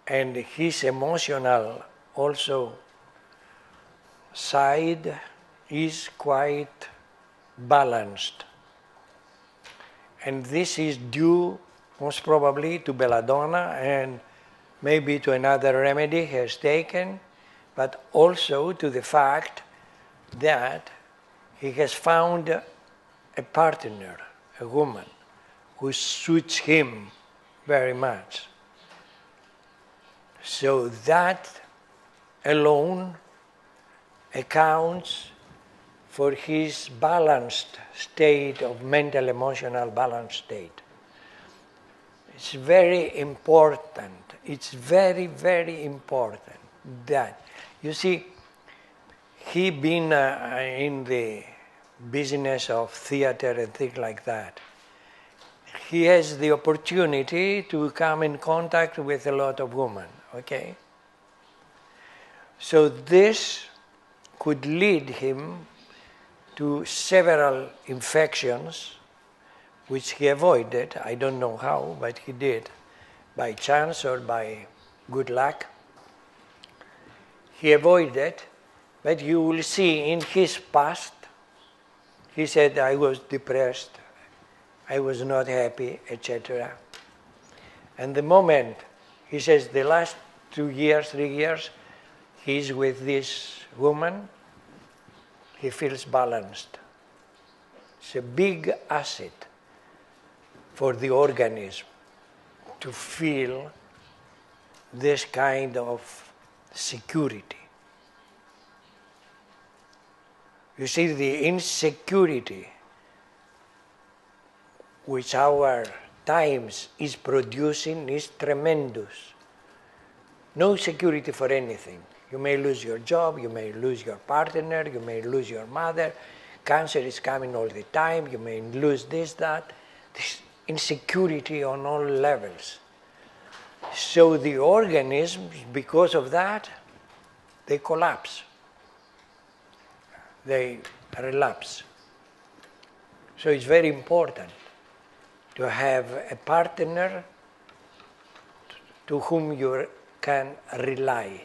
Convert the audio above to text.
and his emotional also side is quite balanced. And this is due most probably to belladonna and maybe to another remedy he has taken, but also to the fact that he has found a partner, a woman, who suits him very much. So that alone accounts for his balanced state of mental, emotional balanced state. It's very important. It's very, very important that, you see, he been in the business of theater and things like that. He has the opportunity to come in contact with a lot of women, okay? So this could lead him to several infections, which he avoided. I don't know how, but he did, by chance or by good luck. He avoided, but you will see in his past, he said, I was depressed, I was not happy, etc. And the moment, he says, the last 2 years, 3 years, he's with this woman, he feels balanced. It's a big asset for the organism to feel this kind of security. You see, the insecurity which our times is producing is tremendous. No security for anything. You may lose your job, you may lose your partner, you may lose your mother, cancer is coming all the time, you may lose this, that. This insecurity on all levels. So the organisms, because of that, they collapse. They relapse. So it's very important to have a partner to whom you can rely.